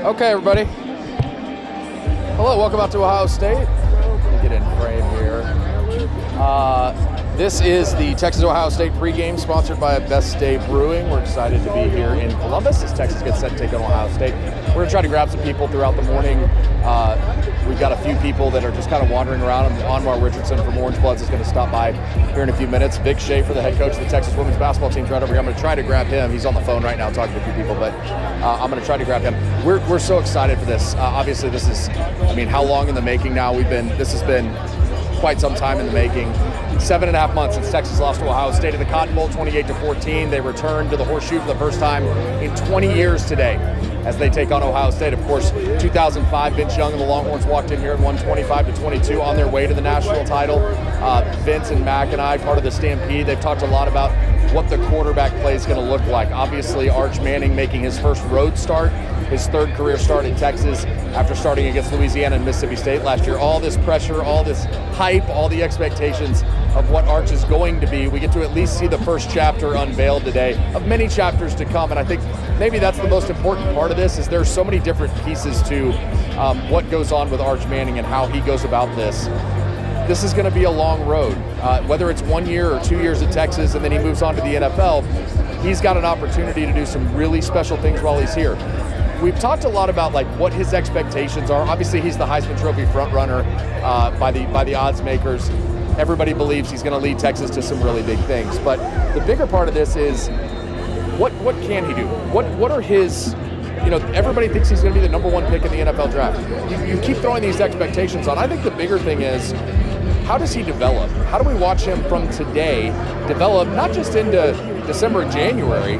Okay, everybody. Hello, welcome out to Ohio State. Get in frame here. This is the Texas-Ohio State pregame sponsored by Best Day Brewing. We're excited to be here in Columbus as Texas gets set to take on Ohio State. We're going to try to grab some people throughout the morning. We've got a few people that are just kind of wandering around. Anwar Richardson from Orange Bloods is going to stop by here in a few minutes. Vic Schaefer, the head coach of the Texas women's basketball team, is right over here. I'm going to try to grab him. He's on the phone right now talking to a few people, but I'm going to try to grab him. We're so excited for this. Obviously, this is, how long in the making now? This has been quite some time in the making. 7.5 months since Texas lost to Ohio State in the Cotton Bowl, 28-14. They returned to the Horseshoe for the first time in 20 years today as they take on Ohio State. Of course, 2005, Vince Young and the Longhorns walked in here and won 25-22 on their way to the national title. Vince and Mac and I, part of the Stampede, they've talked a lot about what the quarterback play is going to look like. Obviously, Arch Manning making his first road start, his third career start in Texas after starting against Louisiana and Mississippi State last year. All this pressure, all this hype, all the expectations of what Arch is going to be. We get to at least see the first chapter unveiled today of many chapters to come, and I think maybe that's the most important part of this, is there's so many different pieces to what goes on with Arch Manning and how he goes about this. This is going to be a long road. Whether it's 1 year or 2 years at Texas and then he moves on to the NFL, he's got an opportunity to do some really special things while he's here. We've talked a lot about like what his expectations are. Obviously, he's the Heisman Trophy frontrunner by the odds makers. Everybody believes he's going to lead Texas to some really big things. But the bigger part of this is what can he do? What are his, everybody thinks he's going to be the number one pick in the NFL draft. You keep throwing these expectations on. I think the bigger thing is, how does he develop? How do we watch him from today develop, not just into December and January,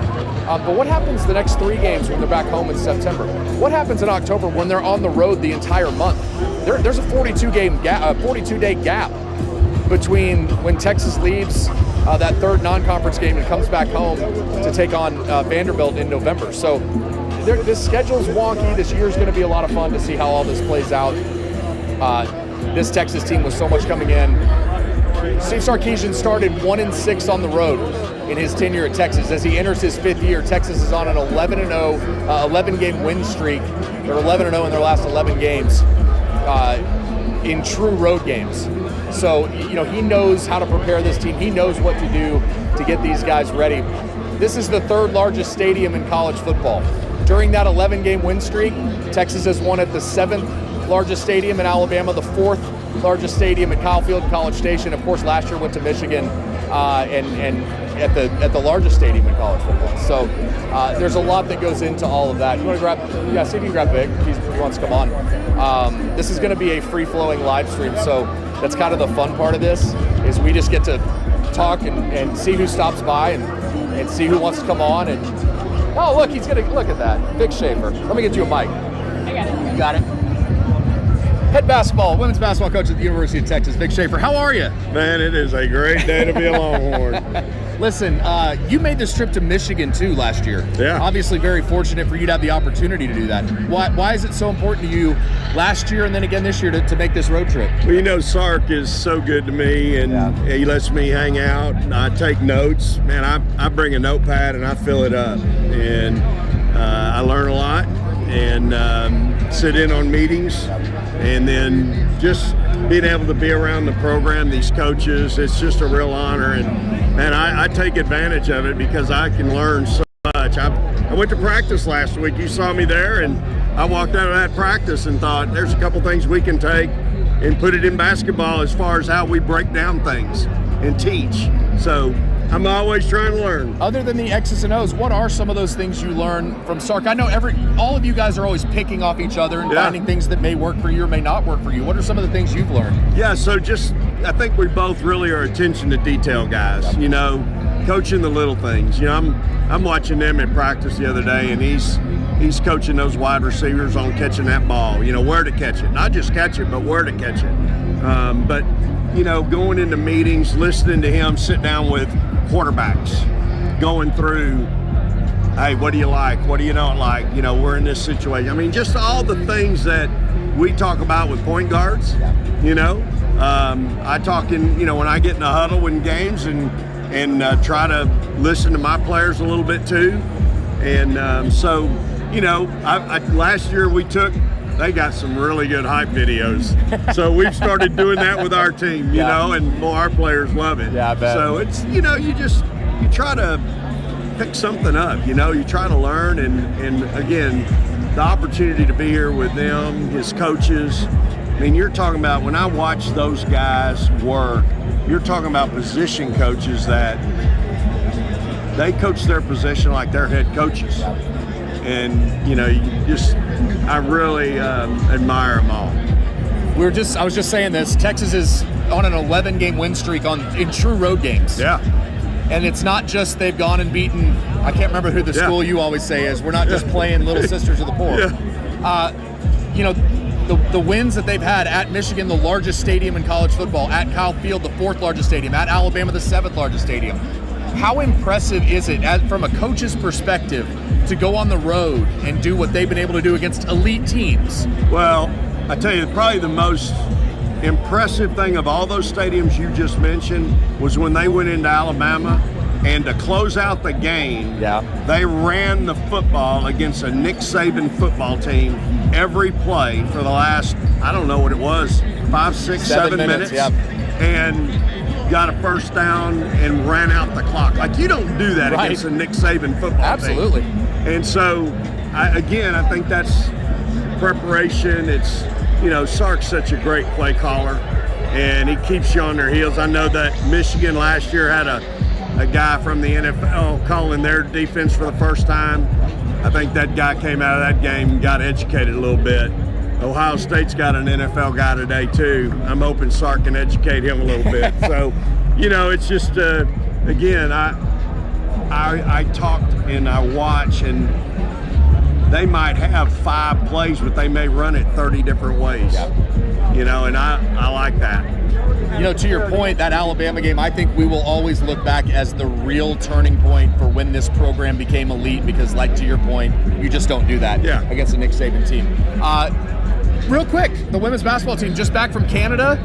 but what happens the next 3 games when they're back home in September? What happens in October when they're on the road the entire month? There's a 42-day gap between when Texas leaves that third non-conference game and comes back home to take on Vanderbilt in November. So this schedule's wonky. This year's going to be a lot of fun to see how all this plays out. This Texas team with so much coming in. Steve Sarkisian started 1-6 on the road in his tenure at Texas. As he enters his 5th year, Texas is on an 11-0, 11-game win streak. They're 11-0 in their last 11 games in true road games. So, he knows how to prepare this team. He knows what to do to get these guys ready. This is the 3rd largest stadium in college football. During that 11-game win streak, Texas has won at the 7th largest stadium in Alabama, the 4th largest stadium at Kyle Field, College Station. Of course, last year went to Michigan and at the largest stadium in college football. So there's a lot that goes into all of that. You want to see if you can grab Vic if he wants to come on. This is going to be a free-flowing live stream, so that's kind of the fun part of this, is we just get to talk and see who stops by and see who wants to come on. And oh, look, he's going to look at that. Vic Schaefer. Let me get you a mic. I got it. You got it. Head women's basketball coach at the University of Texas, Vic Schaefer. How are you? Man, it is a great day to be a Longhorn. Listen, you made this trip to Michigan too last year. Yeah. Obviously very fortunate for you to have the opportunity to do that. Why is it so important to you last year and then again this year to make this road trip? Well, Sark is so good to me, and he lets me hang out. I take notes. Man, I bring a notepad and I fill it up. And I learn a lot and sit in on meetings. And then just being able to be around the program, these coaches, it's just a real honor. And man, I take advantage of it because I can learn so much. I went to practice last week. You saw me there, and I walked out of that practice and thought, there's a couple things we can take and put it in basketball as far as how we break down things and teach. So I'm always trying to learn. Other than the X's and O's, what are some of those things you learn from Sark? I know all of you guys are always picking off each other and finding things that may work for you or may not work for you. What are some of the things you've learned? Yeah, so I think we both really are attention to detail guys, coaching the little things. I'm watching them in practice the other day, and he's coaching those wide receivers on catching that ball, where to catch it. Not just catch it, but where to catch it. But going into meetings, listening to him sit down with quarterbacks, going through, hey, what do you like? What do you not like? We're in this situation. I mean, just all the things that we talk about with point guards, I talk when I get in a huddle in games and try to listen to my players a little bit too. And so, last year they got some really good hype videos. So we've started doing that with our team, and our players love it. Yeah, I bet. So it's, you try to pick something up, you try to learn. And again, the opportunity to be here with them, his coaches. I mean, you're talking about, when I watch those guys work, you're talking about position coaches that they coach their position like they're head coaches. And, I really admire them all. I was just saying this, Texas is on an 11-game win streak in true road games. Yeah. And it's not just they've gone and beaten, I can't remember who the school you always say is. We're not just playing Little Sisters of the Poor. The wins that they've had at Michigan, the largest stadium in college football, at Kyle Field, the 4th largest stadium, at Alabama, the 7th largest stadium, How impressive is it, from a coach's perspective, to go on the road and do what they've been able to do against elite teams? Well, I tell you, probably the most impressive thing of all those stadiums you just mentioned was when they went into Alabama, and to close out the game, they ran the football against a Nick Saban football team every play for the last, I don't know what it was, 5, 6, 7 minutes. And got a first down and ran out the clock. Like, you don't do that against a Nick Saban football team. And so, I think that's preparation. It's, Sark's such a great play caller, and he keeps you on their heels. I know that Michigan last year had a guy from the NFL calling their defense for the first time. I think that guy came out of that game and got educated a little bit. Ohio State's got an NFL guy today too. I'm hoping Sark can educate him a little bit. So, it's just, again, I talked and I watch, and they might have 5 plays, but they may run it 30 different ways. And I like that. To your point, that Alabama game, I think we will always look back as the real turning point for when this program became elite, because, like, to your point, you just don't do that against a Nick Saban team. Real quick, the women's basketball team just back from Canada.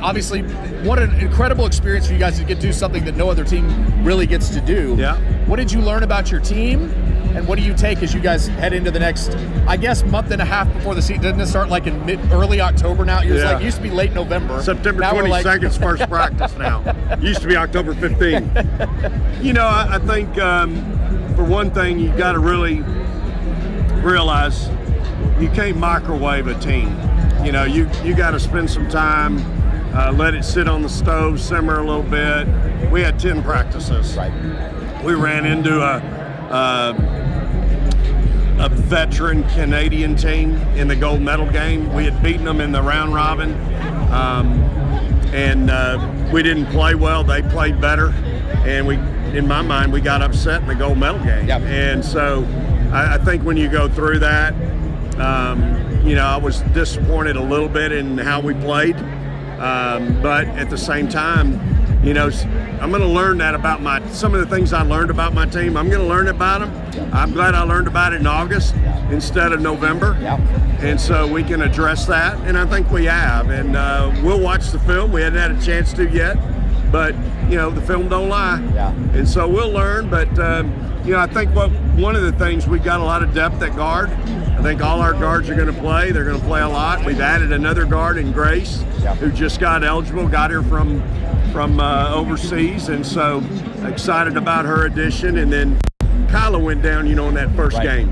Obviously, what an incredible experience for you guys to get to do something that no other team really gets to do. What did you learn about your team, and what do you take as you guys head into the next, I guess, month and a half before the season? Doesn't it start like in early October now? It used to be late November. September 22nd is first practice now. Used to be October 15th. I think for one thing, you got to really realize you can't microwave a team. You got to spend some time, let it sit on the stove, simmer a little bit. We had 10 practices. We ran into a veteran Canadian team in the gold medal game. We had beaten them in the round robin, and we didn't play well. They played better, and in my mind, we got upset in the gold medal game. And so I think when you go through that, I was disappointed a little bit in how we played, but at the same time, I'm going to learn that about some of the things I learned about my team. I'm going to learn about them. I'm glad I learned about it in August instead of November. And so we can address that, and I think we have. And we'll watch the film. We hadn't had a chance to yet, but, the film don't lie. And so we'll learn, but, I think one of the things, we got a lot of depth at guard. I think all our guards are going to play. They're going to play a lot. We've added another guard in Grace, who just got eligible, got here from overseas, and so excited about her addition. And then Kyla went down, in that first game.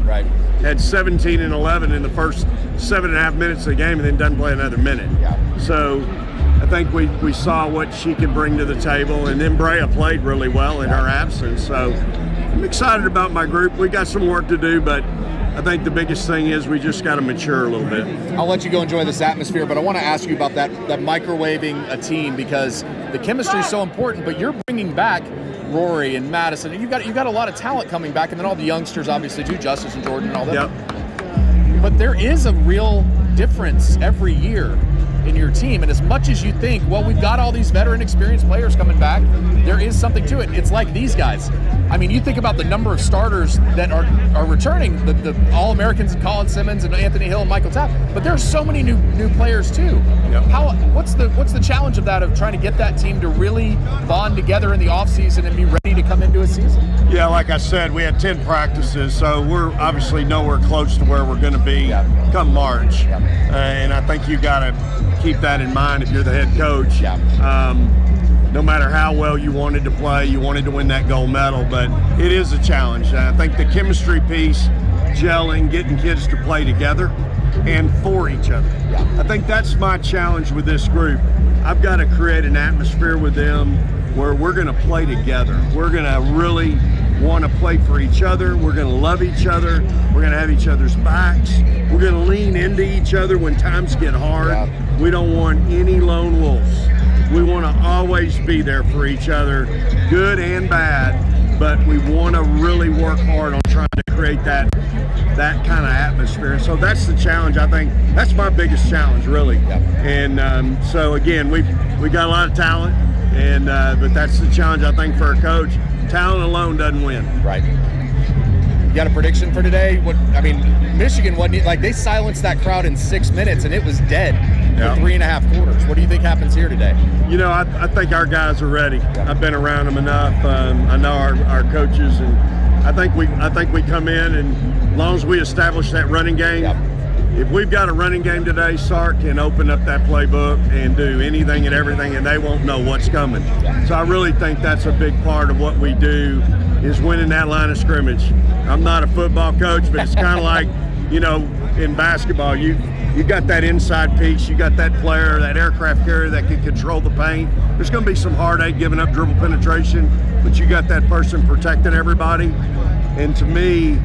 Had 17 and 11 in the first 7.5 minutes of the game, and then doesn't play another minute. So I think we saw what she could bring to the table, and then Brea played really well in her absence. So I'm excited about my group. We got some work to do, but I think the biggest thing is we just got to mature a little bit. I'll let you go enjoy this atmosphere, but I want to ask you about that microwaving a team, because the chemistry is so important, but you're bringing back Rory and Madison. You've got a lot of talent coming back, and then all the youngsters, obviously, too, Justice and Jordan and all that. But there is a real difference every year in your team, and as much as you think, well, we've got all these veteran experienced players coming back, there is something to it. It's like these guys. I mean, you think about the number of starters that are returning, the All-Americans, Colin Simmons and Anthony Hill and Michael Tapp, but there are so many new players too. What's the challenge of that, of trying to get that team to really bond together in the offseason and be ready to come into a season? Like I said, we had 10 practices, so we're obviously nowhere close to where we're going to be come March. And I think you got to keep that in mind if you're the head coach. No matter how well you wanted to play, you wanted to win that gold medal, but it is a challenge. I think the chemistry piece, gelling, getting kids to play together and for each other. I think that's my challenge with this group. I've got to create an atmosphere with them where we're going to play together. We're going to really want to play for each other. We're going to love each other. We're going to have each other's backs. We're going to lean into each other when times get hard. We don't want any lone wolves. We want to always be there for each other, good and bad, but we want to really work hard on trying to create that kind of atmosphere. So that's the challenge. I think that's my biggest challenge, really. And so again, we got a lot of talent, and but that's the challenge, I think, for a coach. talent alone doesn't win. Right. You got a prediction for today? Michigan wasn't like they silenced that crowd in 6 minutes and it was dead for 3.5 quarters. What do you think happens here today? I think our guys are ready. I've been around them enough. I know our coaches, and I think we come in, and as long as we establish that running game. If we've got a running game today, Sark can open up that playbook and do anything and everything, and they won't know what's coming. So I really think that's a big part of what we do is winning that line of scrimmage. I'm not a football coach, but it's kind of like, in basketball, you got that inside piece, you got that player, that aircraft carrier that can control the paint. There's going to be some heartache giving up dribble penetration, but you got that person protecting everybody. And to me,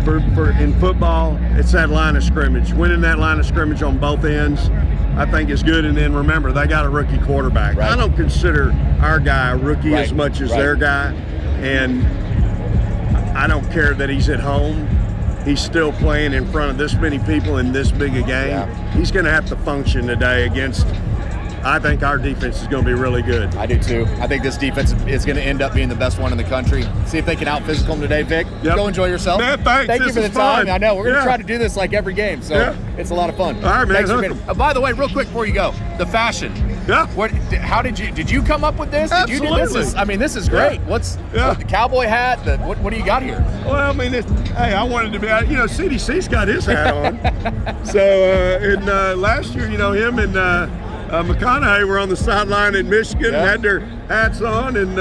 for in football, it's that line of scrimmage. Winning that line of scrimmage on both ends, I think is good. And then remember, they got a rookie quarterback. Right. I don't consider our guy a rookie as much as their guy. And I don't care that he's at home. He's still playing in front of this many people in this big a game. Yeah. He's going to have to function today against. I think our defense is going to be really good. I do too. I think this defense is going to end up being the best one in the country. See if they can out-physical them today, Vic. Yep. Go enjoy yourself. Man, thanks. Thank you for the time. Fun. I know. We're going to try to do this like every game, so it's a lot of fun. All right, man. Thanks for by the way, real quick before you go, the fashion. Yeah. How did you come up with this? Absolutely. Did you do this? This is great. Yeah. What, the cowboy hat? What do you got here? Well, I wanted to be, CDC's got his hat on. So, last year, him and McConaughey were on the sideline in Michigan, had their hats on, and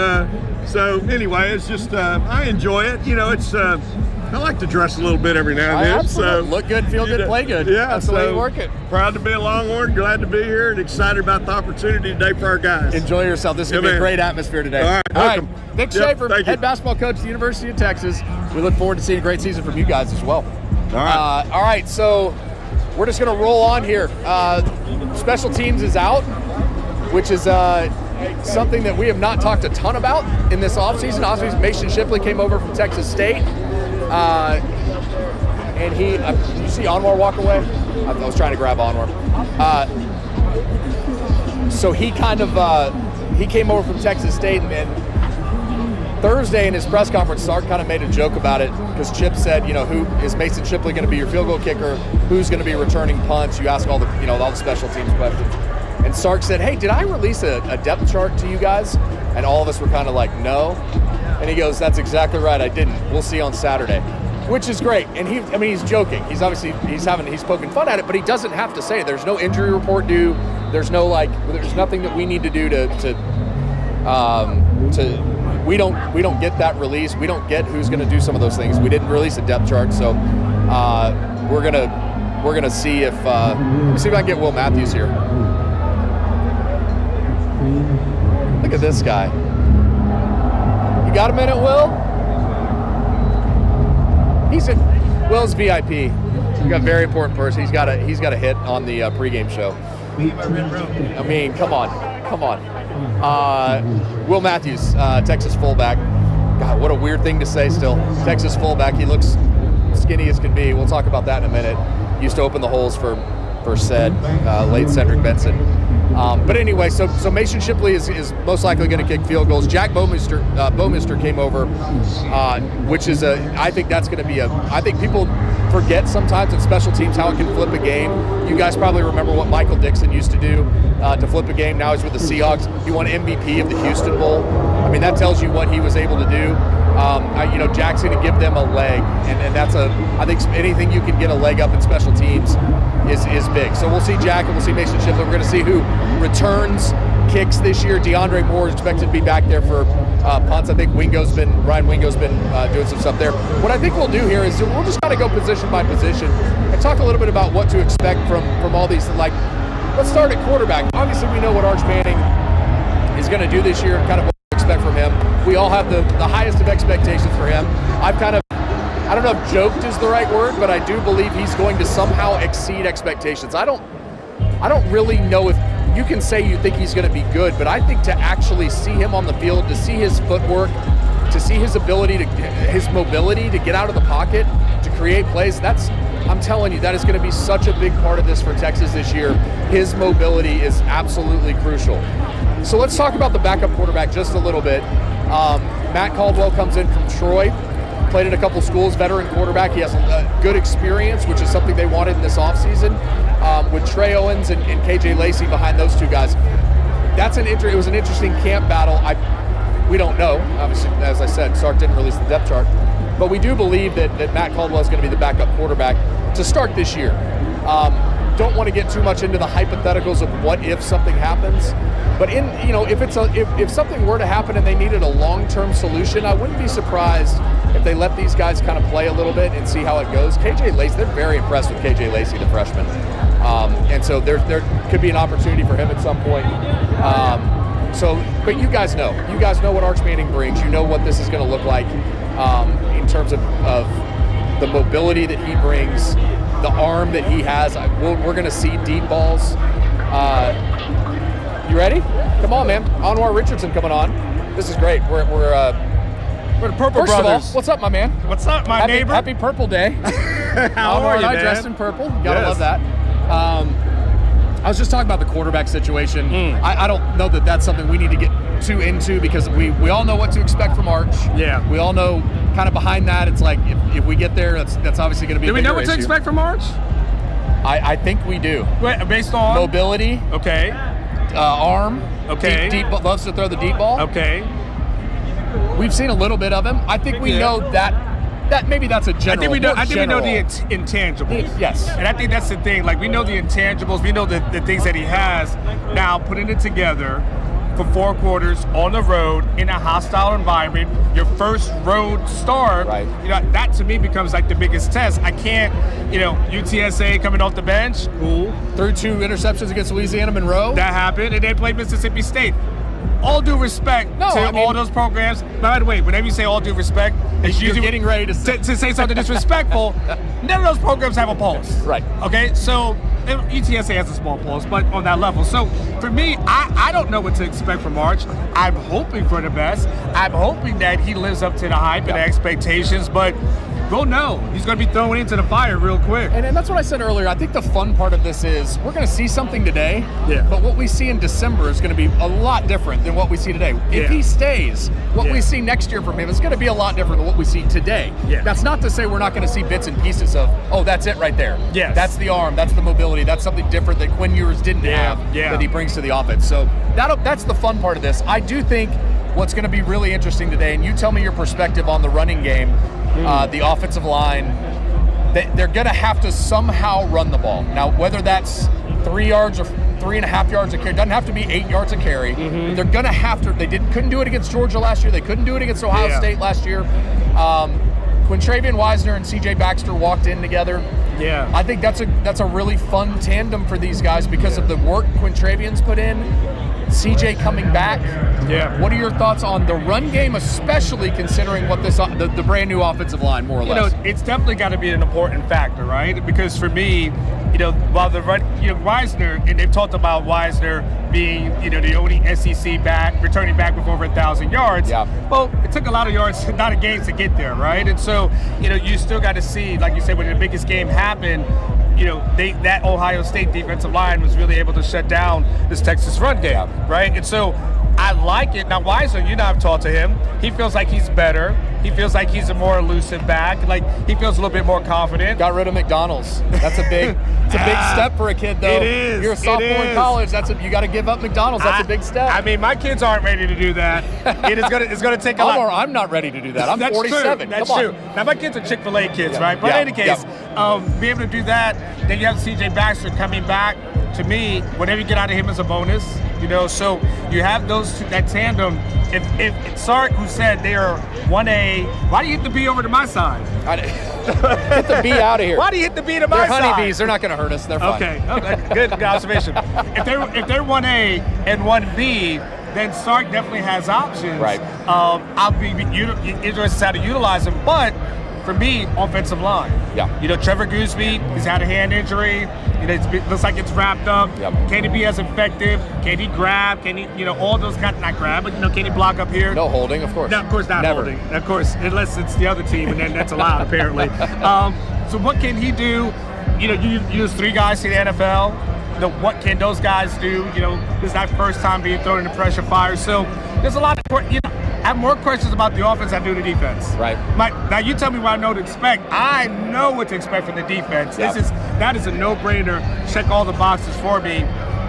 so anyway, it's just I enjoy it. It's I like to dress a little bit every now and then. Absolutely. So look good, feel good, play good. Yeah, that's the way you work it. Proud to be a Longhorn, glad to be here, and excited about the opportunity today for our guys. Enjoy yourself. This is going to be a great atmosphere today. All right. Vic Schaefer, head basketball coach at the University of Texas. We look forward to seeing a great season from you guys as well. All right. So we're just going to roll on here. Special teams is out, which is something that we have not talked a ton about in this offseason. Obviously, Mason Shipley came over from Texas State. And he, did you see Anwar walk away? I was trying to grab Anwar. So he kind of, he came over from Texas State, and Thursday in his press conference, Sark kind of made a joke about it because Chip said, who is Mason Shipley going to be your field goal kicker? Who's going to be returning punts? You ask all the, all the special teams questions. And Sark said, hey, did I release a depth chart to you guys? And all of us were kind of like, no. And he goes, that's exactly right, I didn't. We'll see on Saturday, which is great. And he's joking. He's obviously, he's poking fun at it, but he doesn't have to say it. There's no injury report due. There's no there's nothing that we need to do we don't get that release. We don't get who's going to do some of those things. We didn't release a depth chart, so we're gonna see if let me see if I can get Will Matthews here. Look at this guy. You got a minute, Will? Will's VIP. We got a very important person. He's got a hit on the pregame show. Come on. Will Matthews, Texas fullback. God, what a weird thing to say still. Texas fullback. He looks skinny as can be. We'll talk about that in a minute. Used to open the holes for late Cedric Benson. But anyway, so Mason Shipley is most likely going to kick field goals. Jack Bowmister came over, which is I think that's going to be I think people forget sometimes in special teams how it can flip a game. You guys probably remember what Michael Dixon used to do to flip a game. Now he's with the Seahawks. He won MVP of the Houston Bowl. That tells you what he was able to do. Jack's going to give them a leg, and that's I think anything you can get a leg up in special teams is big. So we'll see Jack and we'll see Mason Shipley. We're going to see who returns kicks this year. DeAndre Moore is expected to be back there for punts. I think Ryan Wingo's been doing some stuff there. What I think we'll do here is we'll just kind of go position by position and talk a little bit about what to expect from all these. Let's start at quarterback. Obviously, we know what Arch Manning is going to do this year, kind of what we expect from him. We all have the highest of expectations for him. I don't know if joked is the right word, but I do believe he's going to somehow exceed expectations. I don't really know if you can say you think he's going to be good, but I think to actually see him on the field, to see his footwork, to see his his mobility to get out of the pocket, to create plays, I'm telling you, that is going to be such a big part of this for Texas this year. His mobility is absolutely crucial. So let's talk about the backup quarterback just a little bit. Matt Caldwell comes in from Troy, played at a couple schools, veteran quarterback. He has a good experience, which is something they wanted in this offseason, with Trey Owens and KJ Lacey behind those two guys. It was an interesting camp battle. We don't know. Obviously, as I said, Sark didn't release the depth chart. But we do believe that Matt Caldwell is going to be the backup quarterback to start this year. Don't want to get too much into the hypotheticals of what if something happens. But if something were to happen and they needed a long-term solution, I wouldn't be surprised if they let these guys kind of play a little bit and see how it goes. KJ Lacey, they're very impressed with KJ Lacey, the freshman. And so there could be an opportunity for him at some point. But you guys know what Arch Manning brings. You know what this is going to look like in terms of the mobility that he brings, the arm that he has. We're going to see deep balls. You ready? Come on, man. Anwar Richardson coming on. This is great. We're the Purple First Brothers. of all, what's up, my man? What's up, my neighbor? Happy Purple Day. How are you, I man? dressed in purple. Gotta love that. I was just talking about the quarterback situation. I don't know that that's something we need to get too into because we all know what to expect from Arch. Yeah. We all know kind of behind that. It's like if we get there, that's obviously going to be. Do we know what to expect from Arch? I think we do. Wait, based on mobility. Okay. Arm. Okay. Deep loves to throw the deep ball. Okay. We've seen a little bit of him. I think we know that maybe that's a general. I think we know the intangibles. Yes. And I think that's the thing. Like, we know the intangibles. We know the things that he has. Now, putting it together for 4 quarters on the road in a hostile environment, your first road start, right. That to me becomes like the biggest test. I can't, UTSA coming off the bench, cool. Threw 2 interceptions against Louisiana Monroe. That happened, and they played Mississippi State. All due respect all those programs. By the way, whenever you say all due respect, it's you're usually getting ready to say something disrespectful. None of those programs have a pulse. Right. Okay, so UTSA has a small pulse, but on that level. So for me, I don't know what to expect from Arch. I'm hoping for the best. I'm hoping that he lives up to the hype and the expectations, but we'll know. He's going to be thrown into the fire real quick. And that's what I said earlier. I think the fun part of this is we're going to see something today, but what we see in December is going to be a lot different than what we see today. If he stays, what we see next year from him is going to be a lot different than what we see today. That's not to say we're not going to see bits and pieces of, that's it right there. That's the arm, that's the mobility, that's something different that Quinn Ewers didn't have that he brings to the offense. So that's the fun part of this. I do think what's going to be really interesting today, and you tell me your perspective on the running game, the offensive line, they're going to have to somehow run the ball. Now, whether that's 3 yards or 3.5 yards a carry, doesn't have to be 8 yards a carry. They're going to have to. They couldn't do it against Georgia last year. They couldn't do it against Ohio State last year. Quintravian Wisner and CJ Baxter walked in together. I think that's a really fun tandem for these guys because of the work Quintravian's put in. CJ coming back. What are your thoughts on the run game, especially considering what the brand new offensive line, more or less? It's definitely got to be an important factor, right? Because for me, while the run, Wisner, and they've talked about Wisner being, the only SEC returning back with over 1,000 yards. Well, it took a lot of yards, a lot of games to get there, right? And so, you still got to see, like you said, when the biggest game happened, that Ohio State defensive line was really able to shut down this Texas run game, right? And so I like it. Now, Wisner, I've talked to him. He feels like he's better. He feels like he's a more elusive back. Like, he feels a little bit more confident. Got rid of McDonald's. That's a big step for a kid, though. It is. You're a sophomore in college. You got to give up McDonald's. That's a big step. I mean, my kids aren't ready to do that. It's gonna take a lot. I'm not ready to do that. I'm That's 47. True. That's true. Now, my kids are Chick-fil-A kids, right? But in any case, be able to do that. Then you have CJ Baxter coming back. To me, whatever you get out of him is a bonus. So you have that tandem. If Sark, who said they are 1A, why do you hit the B over to my side? Get the bee out of here. Why do you hit the B to my They're side? honeybees. They're not going to hurt us. They're fine. Okay. Good observation. If they're 1A and 1B, then Sark definitely has options. Right. I'll be interested how to utilize them, but for me, offensive line. Trevor Gooseby, he's had a hand injury. It looks like it's wrapped up. Can he be as effective? Can he grab? Can he, all those kind of, not grab, but, can he block up here? No holding, of course. No, of course not. Never. Holding. Of course, unless it's the other team, and then that's allowed, apparently. So what can he do? You use 3 guys to the NFL. What can those guys do? This is not first time being thrown in the pressure fire. So there's a lot of, I have more questions about the offense than I do the defense. Right. Now you tell me what I know to expect. I know what to expect from the defense. Yep. That is a no-brainer. Check all the boxes for me.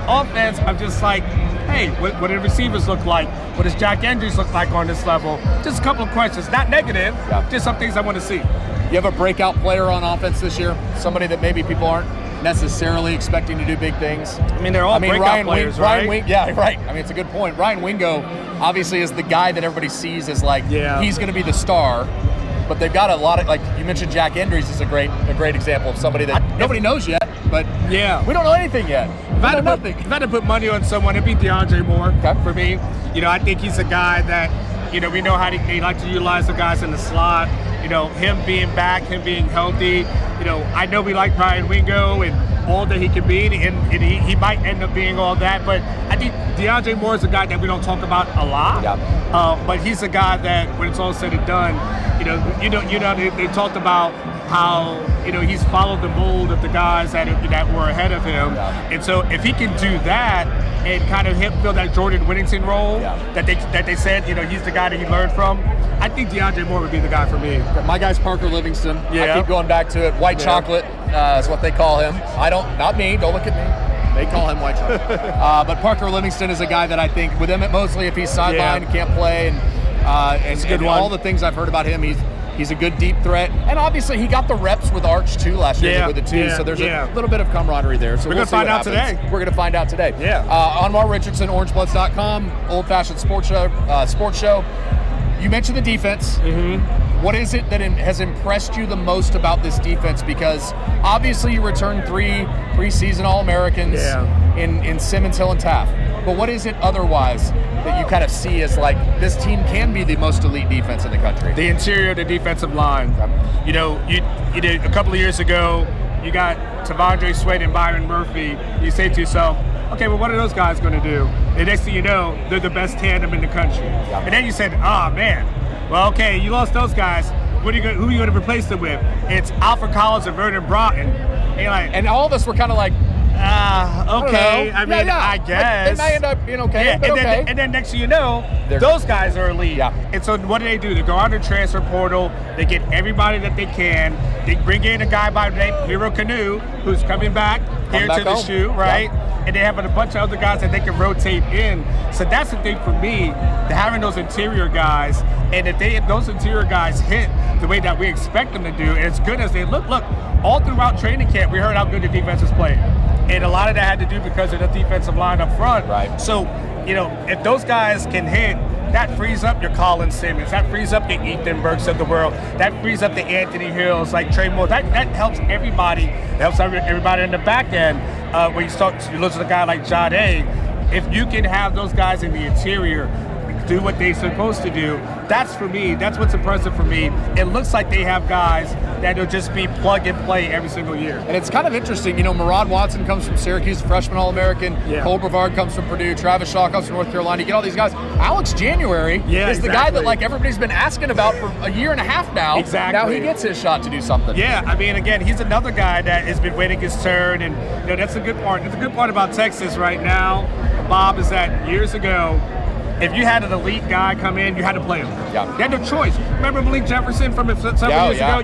Offense, I'm just like, hey, what do the receivers look like? What does Jack Andrews look like on this level? Just a couple of questions, not negative, just some things I want to see. You have a breakout player on offense this year? Somebody that maybe people aren't necessarily expecting to do big things? I mean, they're all breakout players, right? Yeah, right. I mean, it's a good point. Ryan Wingo obviously is the guy that everybody sees as like, he's going to be the star. But they've got a lot of, like you mentioned, Jack Andrews is a great example of somebody that nobody knows yet. But we don't know anything yet. If I had to put money on someone, it'd be DeAndre Moore for me. You know, I think he's a guy that, you know, we know how they like to utilize the guys in the slot. You know, him being back, him being healthy. You know, I know we like Ryan Wingo and all that he can be, and he might end up being all that. But I think DeAndre Moore is a guy that we don't talk about a lot. But he's a guy that, when it's all said and done, they talked about how, you know, he's followed the mold of the guys that were ahead of him. And so if he can do that and kind of fill that Jordan Whittington role that they said, you know, he's the guy that he learned from, I think DeAndre Moore would be the guy for me. My guy's Parker Livingston. I keep going back to it. White chocolate is what they call him. Not me, don't look at me. They call him white chocolate. But Parker Livingston is a guy that I think, with him mostly if he's sidelined, can't play, and all the things I've heard about him, he's a good deep threat. And obviously he got the reps with Arch too last year with the two, so there's a little bit of camaraderie there. So we're going to find out today. We're going to find out today. Anwar Richardson, OrangeBloods.com, old-fashioned sports show. You mentioned the defense. What is it that has impressed you the most about this defense? Because obviously you returned 3 preseason All-Americans in Simmons, Hill, and Taft. But what is it otherwise that you kind of see as like this team can be the most elite defense in the country? The interior of the defensive line. You know, you did a couple of years ago, you got Tavondre Sweat and Byron Murphy. You say to yourself, okay, well, what are those guys going to do? And next thing you know, they're the best tandem in the country. And then you said, oh, man, well, okay, you lost those guys. Who are you going to replace them with? It's Alfred Collins and Vernon Broughton. And all of us were kind of like, okay. I guess. They may end up being okay. And then next thing you know, those guys are elite. And so what do? They go on the transfer portal. They get everybody that they can. They bring in a guy by the name of Hero Canoe, who's coming back here to the shoe, right? And they have a bunch of other guys that they can rotate in. So that's the thing for me, having those interior guys. And if those interior guys hit the way that we expect them to do, and as good as they look, all throughout training camp, we heard how good the defense is playing. And a lot of that had to do because of the defensive line up front. So, you know, if those guys can hit, that frees up your Colin Simmons. That frees up the Ethan Burks of the world. That frees up the Anthony Hills, like Trey Moore. That helps everybody. That helps everybody in the back end. When you look at a guy like Jade, if you can have those guys in the interior do what they're supposed to do, that's for me. That's what's impressive for me. It looks like they have guys that'll just be plug and play every single year. And it's kind of interesting. You know, Murad Watson comes from Syracuse, freshman All-American. Cole Brevard comes from Purdue. Travis Shaw comes from North Carolina. You get all these guys. Alex January is the guy that like everybody's been asking about for a year and a half now. Now he gets his shot to do something. I mean, again, he's another guy that has been waiting his turn, and you know that's a good part. That's a good part about Texas right now, Bob, is that years ago, if you had an elite guy come in, you had to play him. You had no choice. Remember Malik Jefferson from several years ago?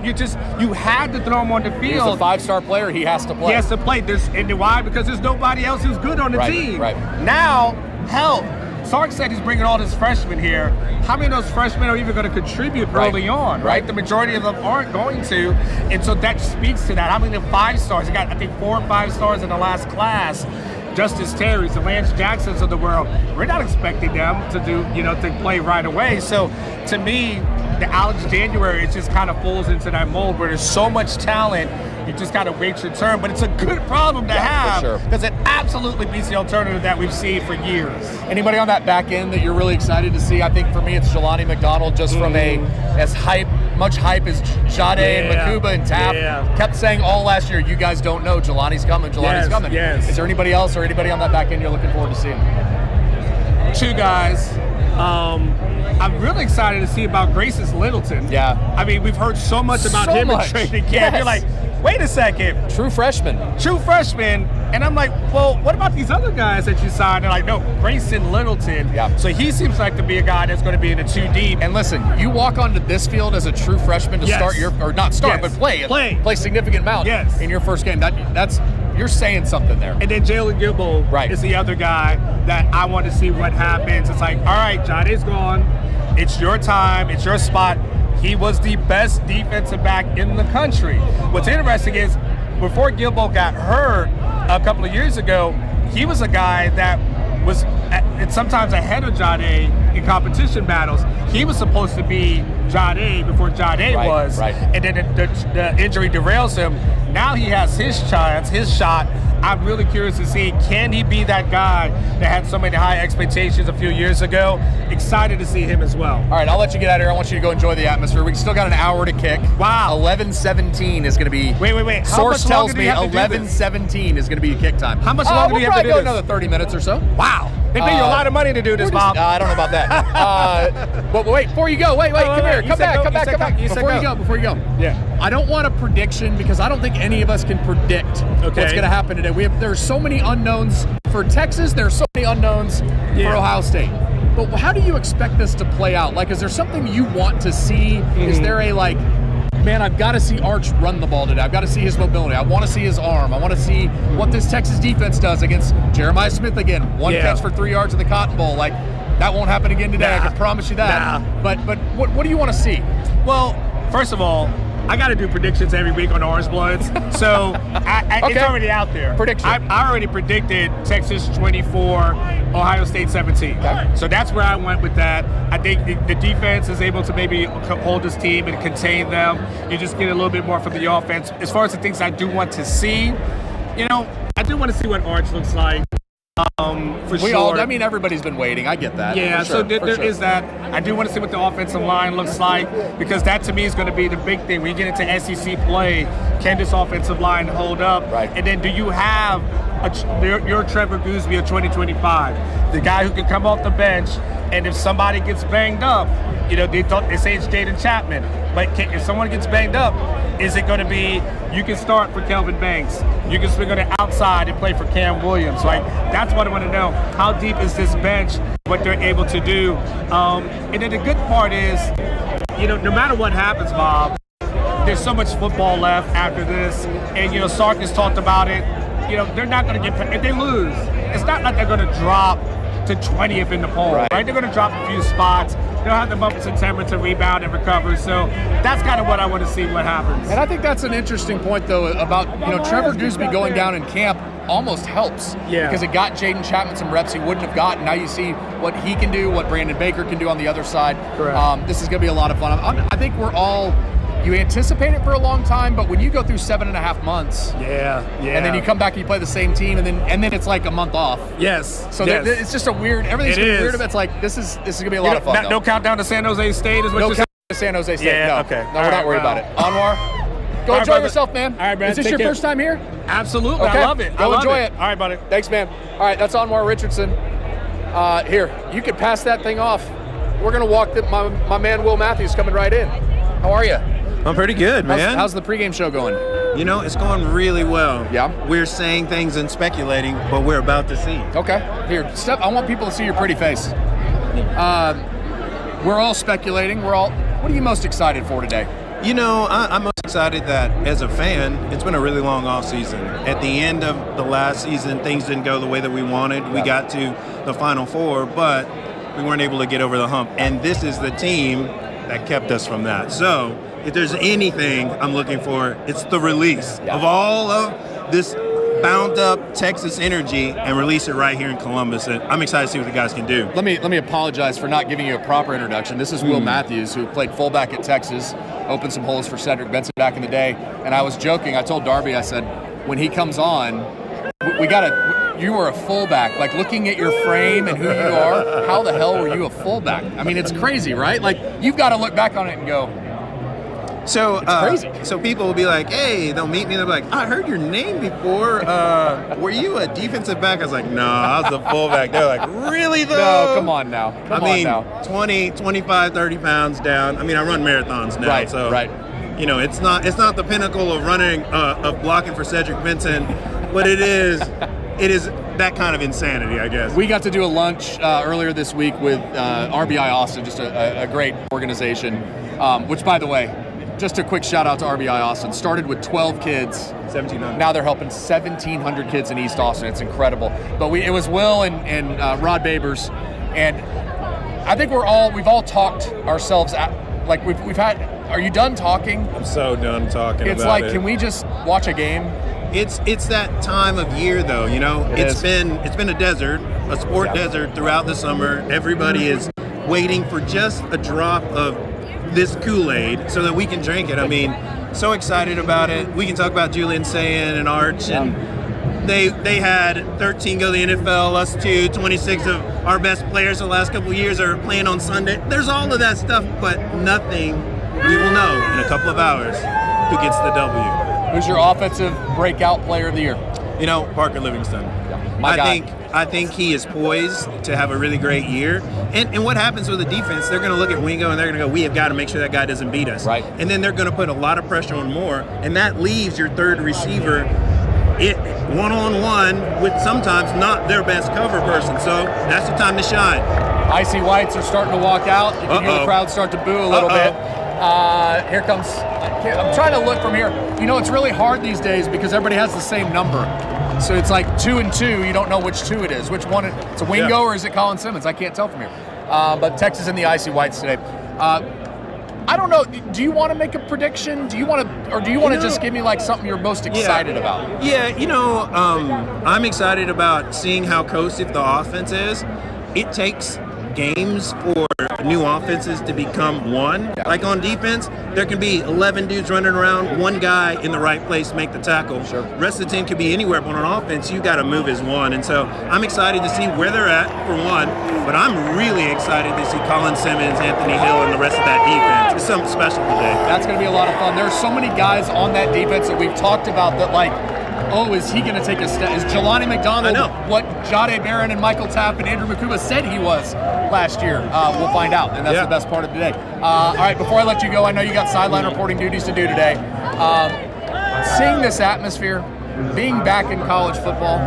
You had to throw him on the field. He's a 5-star player. He has to play. He has to play. And why? Because there's nobody else who's good on the team. Now, hell, Sark said he's bringing all his freshmen here. How many of those freshmen are even going to contribute early on, right? The majority of them aren't going to. And so that speaks to that. How many of 5-stars? He got, I think, 4 or 5 stars in the last class. Justice Terry's, the Lance Jacksons of the world. We're not expecting them to to play right away. So to me, the Alex January, it just kind of falls into that mold where there's so much talent, you just got to wait your turn. But it's a good problem to have because it absolutely beats the alternative that we've seen for years. Anybody on that back end that you're really excited to see? I think for me, it's Jelani McDonald, just from much hype as Jade and Makuba and Taft kept saying all last year, you guys don't know, Jelani's coming, Jelani's coming. Is there anybody else or anybody on that back end you're looking forward to seeing? 2 guys. I'm really excited to see about Grayson Littleton. I mean, we've heard so much about him in training camp. You're like, wait a second. True freshman. And I'm like, well, what about these other guys that you signed? They're like, no, Grayson Littleton. Yeah. So he seems like to be a guy that's going to be in the 2 deep. And listen, you walk onto this field as a true freshman to start but play significant amount in your first game. That's you're saying something there. And then Jalen Gilbo is the other guy that I want to see what happens. It's like, all right, Johnny's gone. It's your time. It's your spot. He was the best defensive back in the country. What's interesting is before Gilbo got hurt a couple of years ago, he was a guy that was sometimes ahead of John A in competition battles. He was supposed to be John A before John A was. Right. And then the injury derails him. Now he has his chance, his shot. I'm really curious to see, can he be that guy that had so many high expectations a few years ago? Excited to see him as well. All right, I'll let you get out of here. I want you to go enjoy the atmosphere. We still got an hour to kick. Wow. 11:17 is going to be. Wait. Source tells me 11:17 is going to be kick time. How much longer do you have to do We'll this? probably go another 30 minutes or so. Wow. They pay you a lot of money to do this, Bob. I don't know about that. But wait, before you go, wait, come here. Come back. Before you go. Yeah. I don't want a prediction because I don't think any of us can predict what's going to happen today. There's so many unknowns for Texas. There's so many unknowns for Ohio State. But how do you expect this to play out? Like, is there something you want to see? Is there a man, I've got to see Arch run the ball today. I've got to see his mobility. I want to see his arm. I want to see what this Texas defense does against Jeremiah Smith again. One catch for 3 yards in the Cotton Bowl. Like, that won't happen again today. I can promise you that. But what do you want to see? Well, first of all, I got to do predictions every week on Orange Bloods, so it's already out there. Prediction. I already predicted Texas 24, Ohio State 17. Okay. So that's where I went with that. I think the defense is able to maybe hold this team and contain them. You just get a little bit more from the offense. As far as the things I do want to see, I do want to see what Arch looks like. For sure. Everybody's been waiting. I get that. Yeah, so there is that. I do want to see what the offensive line looks like because that to me is going to be the big thing. When you get into SEC play, can this offensive line hold up? Right. And then do you have your Trevor Gooseby of 2025, the guy who can come off the bench, and if somebody gets banged up, they say it's Jaden Chapman, but if someone gets banged up, is it going to be you can start for Kelvin Banks, you can swing on the outside and play for Cam Williams? Like, that's what I want to know. How deep is this bench? What they're able to do, and then the good part is, no matter what happens, Bob, there's so much football left after this, and Sark has talked about it. They're not going to get, if they lose, it's not like they're going to drop to 20th in the poll, right? They're going to drop a few spots. They'll have the month of September to rebound and recover. So that's kind of what I want to see what happens. And I think that's an interesting point, though, about, Trevor Gooseby going down in camp almost helps. Yeah. Because it got Jaden Chapman some reps he wouldn't have gotten. Now you see what he can do, what Brandon Baker can do on the other side. Correct. This is going to be a lot of fun. I think we're all... You anticipate it for a long time, but when you go through 7.5 months, and then you come back and you play the same team, and then it's like a month off. Yes. So it's just a weird. Everything's weird. It's like this is gonna be a lot of fun. No countdown to San Jose State is what you're saying. To San Jose State. Yeah. No. Okay. No, we're not worried about it. Anwar, go enjoy yourself, man. All right, man. Is this your first time here? Absolutely. Okay. I love it. Go enjoy it. All right, buddy. Thanks, man. All right, that's Anwar Richardson. Here, you can pass that thing off. We're gonna walk. My man Will Matthews coming right in. How are you? I'm pretty good, man. How's the pregame show going? It's going really well. Yeah? We're saying things and speculating, but we're about to see. Okay. Here, I want people to see your pretty face. We're all speculating. What are you most excited for today? I'm most excited that as a fan, it's been a really long off season. At the end of the last season, things didn't go the way that we wanted. We got to the Final Four, but we weren't able to get over the hump. And this is the team that kept us from that. So if there's anything I'm looking for, it's the release of all of this bound up Texas energy and release it right here in Columbus. And I'm excited to see what the guys can do. Let me apologize for not giving you a proper introduction. This is Will Matthews, who played fullback at Texas, opened some holes for Cedric Benson back in the day. And I was joking. I told Darby, I said, when he comes on, you were a fullback. Like, looking at your frame and who you are, how the hell were you a fullback? I mean, it's crazy, right? Like, you've got to look back on it and go, So crazy. So people will be like, hey, they'll meet me, they'll be like, I heard your name before. Were you a defensive back? I was like, no, I was a fullback. They're like, really though? No, come on now. Come on now. 20, 25, 30 pounds down. I mean, I run marathons now. Right. It's not the pinnacle of running, of blocking for Cedric Benson but it is that kind of insanity, I guess. We got to do a lunch earlier this week with RBI Austin, just a great organization, which, by the way, just a quick shout out to RBI Austin. Started with 12 kids. 1,700. Now they're helping 1,700 kids in East Austin. It's incredible. But it was Will and Rod Babers, and I think we've all talked ourselves like we've had. Are you done talking? I'm so done talking it's about like, it. can we just watch a game? It's that time of year, though. It's been a desert, a sport desert throughout the summer. Everybody is waiting for just a drop of this Kool-Aid so that we can drink it. I mean, so excited about it. We can talk about Julian Sayin and Arch, and they had 13 go to the NFL, us 26 of our best players the last couple of years are playing on Sunday. There's all of that stuff, but nothing. We will know in a couple of hours who gets the W. Who's your offensive breakout player of the year? Parker Livingston. Yeah. I think he is poised to have a really great year. And what happens with the defense, they're going to look at Wingo and they're going to go, we have got to make sure that guy doesn't beat us. Right. And then they're going to put a lot of pressure on Moore, and that leaves your third receiver one-on-one with sometimes not their best cover person. So that's the time to shine. Icy Whites are starting to walk out. You can hear the crowd start to boo a little bit. Here comes, I'm trying to look from here. It's really hard these days because everybody has the same number. So it's like 2 and 2. You don't know which 2 it is. Which one? It's a Wingo or is it Colin Simmons? I can't tell from here. But Texas in the Icy Whites today. I don't know. Do you want to make a prediction? Do you want to just give me like something you're most excited about? Yeah, I'm excited about seeing how cohesive the offense is. It takes games for new offenses to become one. Yeah. Like on defense, there can be 11 dudes running around, one guy in the right place to make the tackle. Sure. Rest of the team could be anywhere, but on offense, you got to move as one. And so I'm excited to see where they're at, for one, but I'm really excited to see Colin Simmons, Anthony Hill, and the rest of that defense. It's something special today. That's going to be a lot of fun. There's so many guys on that defense that we've talked about that, like, is he going to take a step? Is Jelani McDonald what Jade Barron and Michael Tapp and Andrew Makuba said he was last year? We'll find out, and that's the best part of today. All right, before I let you go, I know you got sideline reporting duties to do today. Seeing this atmosphere, being back in college football,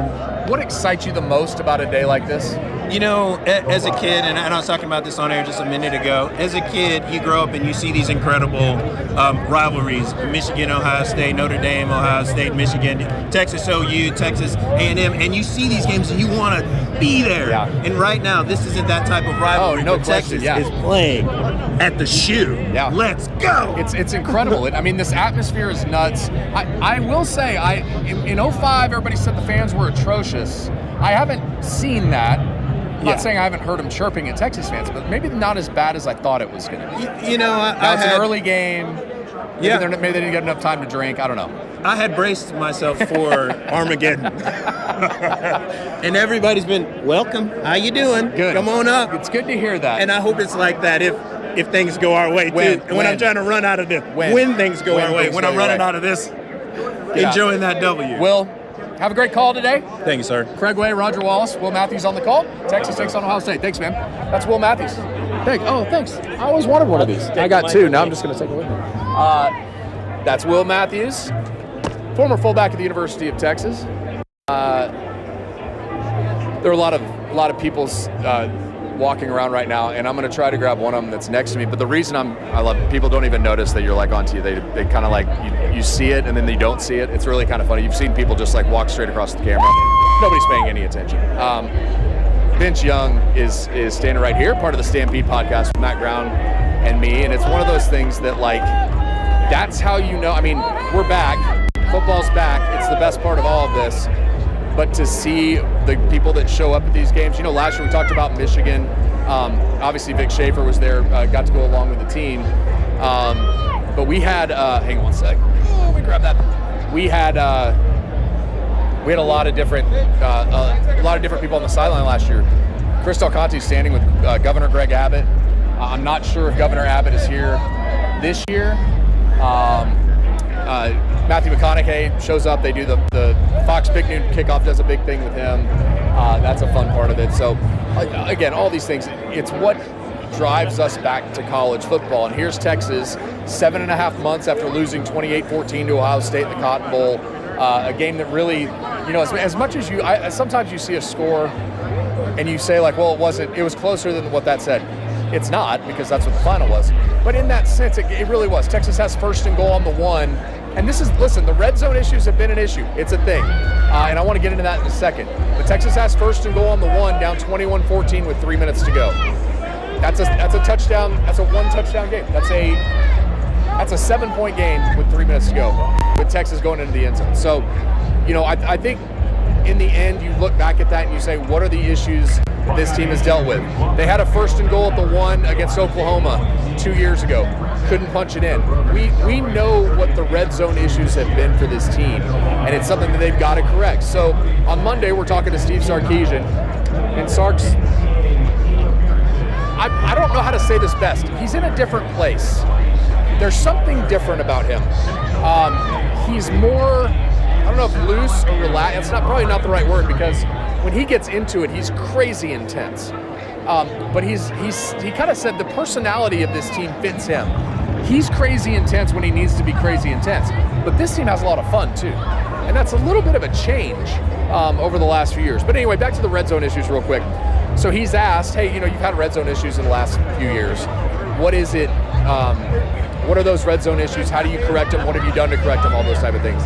what excites you the most about a day like this? As a kid, and I was talking about this on air just a minute ago, as a kid, you grow up and you see these incredible rivalries: Michigan, Ohio State, Notre Dame, Ohio State, Michigan, Texas OU, Texas A&M, and you see these games and you want to be there. Yeah. And right now, this isn't that type of rivalry. No but question, Texas is playing at the shoe. Yeah. Let's go. It's incredible. This atmosphere is nuts. I will say, in 05, everybody said the fans were atrocious. I haven't seen that. I'm not saying I haven't heard them chirping at Texas fans, but maybe not as bad as I thought it was going to be. It's an early game. Maybe they didn't get enough time to drink. I don't know. I had braced myself for Armageddon. And everybody's been, welcome. How you doing? Good. Come on up. It's good to hear that. And I hope it's like that if things go our way, too. And when I'm trying to run out of this. When things go our way. When I'm running out of this. Enjoying that W. Will, have a great call today. Thank you, sir. Craig Way, Roger Wallace, Will Matthews on the call. Texas takes on Ohio State. Thanks, man. That's Will Matthews. Thanks. I always wanted one of these. I got 2. Now I'm just going to take it with me. That's Will Matthews, former fullback at the University of Texas. There are a lot of people walking around right now, and I'm going to try to grab one of them that's next to me. But the reason I love people don't even notice that you're like on TV. They kind of like you see it and then they don't see it. It's really kind of funny. You've seen people just like walk straight across the camera. Nobody's paying any attention. Vince Young is standing right here, part of the Stampede podcast with Matt Brown and me, and it's one of those things that like that's how you know. We're back. Football's back. It's the best part of all of this. But to see the people that show up at these games, last year we talked about Michigan. Obviously, Vic Schaefer was there, got to go along with the team. But we had, hang on one sec. Oh, we grabbed that. We had a lot of different people on the sideline last year. Chris Del Conte standing with Governor Greg Abbott. I'm not sure if Governor Abbott is here this year. Matthew McConaughey shows up. They do the Fox Big Noon kickoff, does a big thing with him. That's a fun part of it. So, again, all these things, it's what drives us back to college football. And here's Texas, 7.5 months after losing 28-14 to Ohio State in the Cotton Bowl, a game that really as much as sometimes you see a score and you say like, well, it was closer than what that said. It's not, because that's what the final was. But in that sense, it really was. Texas has first and goal on the 1. And listen, the red zone issues have been an issue. It's a thing. And I want to get into that in a second. But Texas has first and goal on the 1, down 21-14 with 3 minutes to go. That's a touchdown. That's a 1 touchdown game. That's a 7-point game with 3 minutes to go, with Texas going into the end zone. So, I think in the end, you look back at that and you say, what are the issues that this team has dealt with? They had a first and goal at the 1 against Oklahoma 2 years ago. Couldn't punch it in. We know what the red zone issues have been for this team, and it's something that they've got to correct. So on Monday, we're talking to Steve Sarkisian, and Sark's, I don't know how to say this best. He's in a different place. There's something different about him. He's more, I don't know if loose or relaxed. It's probably not the right word, because when he gets into it, he's crazy intense. But he kind of said the personality of this team fits him. He's crazy intense when he needs to be crazy intense. But this team has a lot of fun too. And that's a little bit of a change over the last few years. But anyway, back to the red zone issues real quick. So he's asked, hey, you've had red zone issues in the last few years. What is it? What are those red zone issues? How do you correct them? What have you done to correct them? All those type of things.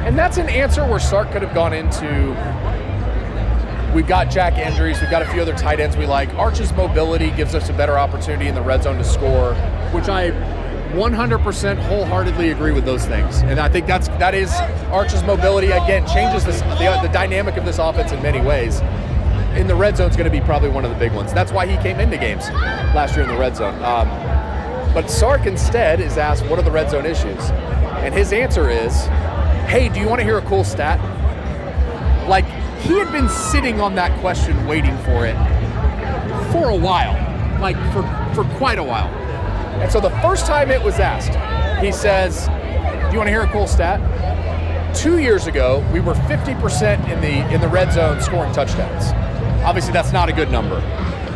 And that's an answer where Sark could have gone into, we've got Jack injuries, we've got a few other tight ends we like. Arch's mobility gives us a better opportunity in the red zone to score, which I 100% wholeheartedly agree with those things. And I think that is Arch's mobility, again, changes the dynamic of this offense in many ways. In the red zone is going to be probably one of the big ones. That's why he came into games last year in the red zone. But Sark instead is asked, what are the red zone issues? And his answer is, hey, do you want to hear a cool stat? Like, he had been sitting on that question waiting for it for a while, like for quite a while. And so the first time it was asked, he says, do you want to hear a cool stat? 2 years ago, we were 50% in the red zone scoring touchdowns. Obviously, that's not a good number,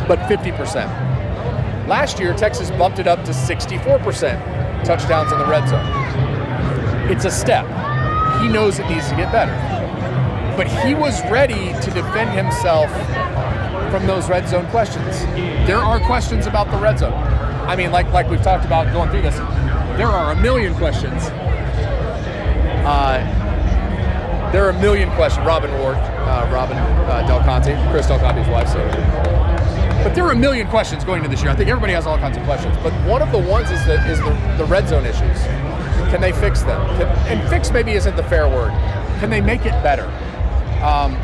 but 50%. Last year, Texas bumped it up to 64% touchdowns in the red zone. It's a step. He knows it needs to get better. But he was ready to defend himself from those red zone questions. There are questions about the red zone. I mean, like we've talked about going through this, there are a million questions. There are a million questions. Robin Del Conte, Chris Del Conte's wife. So, but there are a million questions going into this year. I think everybody has all kinds of questions. But one of the ones is the red zone issues. Can they fix them? And fix maybe isn't the fair word. Can they make it better?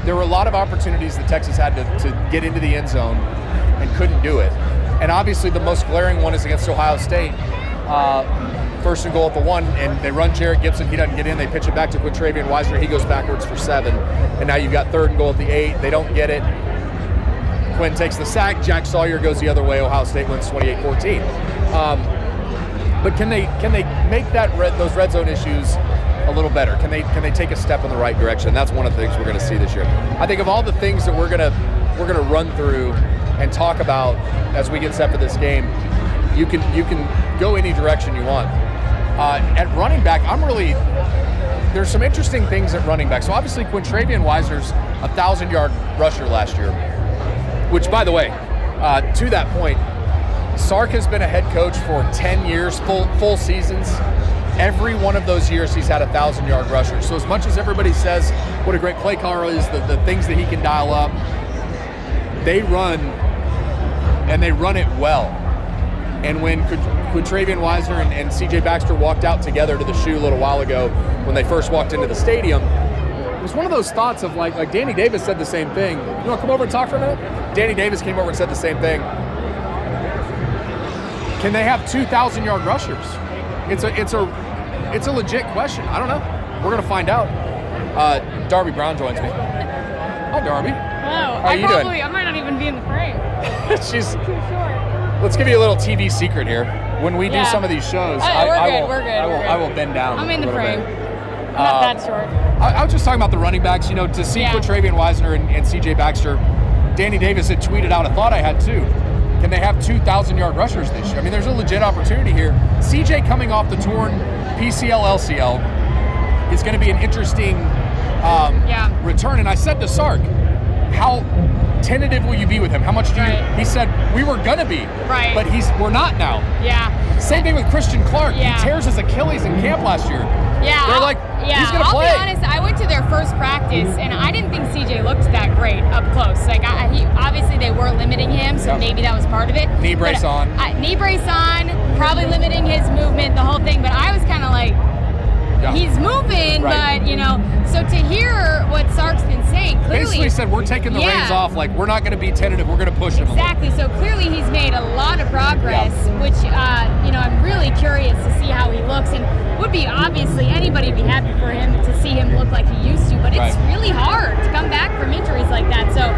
There were a lot of opportunities that Texas had to get into the end zone and couldn't do it. And obviously the most glaring one is against Ohio State. First and goal at the 1, and they run Jarrett Gibson. He doesn't get in. They pitch it back to Quintravian Wisner. He goes backwards for 7. And now you've got third and goal at the 8. They don't get it. Quinn takes the sack. Jack Sawyer goes the other way. Ohio State wins 28-14. But can they make those red zone issues a little better? Can they take a step in the right direction? That's one of the things we're going to see this year. I think of all the things that we're going to run through and talk about as we get set for this game, you can go any direction you want. At running back, there's some interesting things at running back. So obviously Quintravian Wisner's 1,000-yard rusher last year, which, by the way, to that point, Sark has been a head coach for 10 years, full seasons. Every one of those years he's had 1,000-yard rusher. So as much as everybody says what a great play caller is, the things that he can dial up, they run, and they run it well. And when Quintravian Wisner and C.J. Baxter walked out together to the shoe a little while ago when they first walked into the stadium, it was one of those thoughts of like Danny Davis said the same thing. You want to come over and talk for a minute? Danny Davis came over and said the same thing. Can they have 2,000-yard rushers? It's a legit question. I don't know. We're going to find out. Darby Brown joins me. Hi, Darby. Hello. How are you doing? I might not even be in the frame. She's too short. Let's give you a little TV secret here. When we do some of these shows, we're good. I will bend down. I'm in the frame. I'm not that short. I was just talking about the running backs. To see Quintravian Wisner and C.J. Baxter, Danny Davis had tweeted out a thought I had too. Can they have 2,000-yard rushers this year? I mean, there's a legit opportunity here. CJ coming off the torn PCL, LCL is going to be an interesting return. And I said to Sark, how tentative will you be with him? How much do you? He said, we were going to be. Right. But we're not now. Yeah. Same thing with Christian Clark. Yeah. He tears his Achilles in camp last year. Yeah. They're like, he's going to play. I'll be honest, I went to their first practice, and I didn't think CJ looked that great up close. Like, obviously they were limiting him, so maybe that was part of it. Knee brace on. Knee brace on, probably limiting his movement, the whole thing. But I was kind of like, he's moving, but, so to hear what Sark's been saying, clearly. Basically said, we're taking the reins off. Like, we're not going to be tentative. We're going to push him. Exactly. So clearly he's made a lot of progress, which, I'm really curious to see how he looks. And would be obviously anybody would be happy for him to see him look like he used to. But it's really hard to come back from injuries like that. So,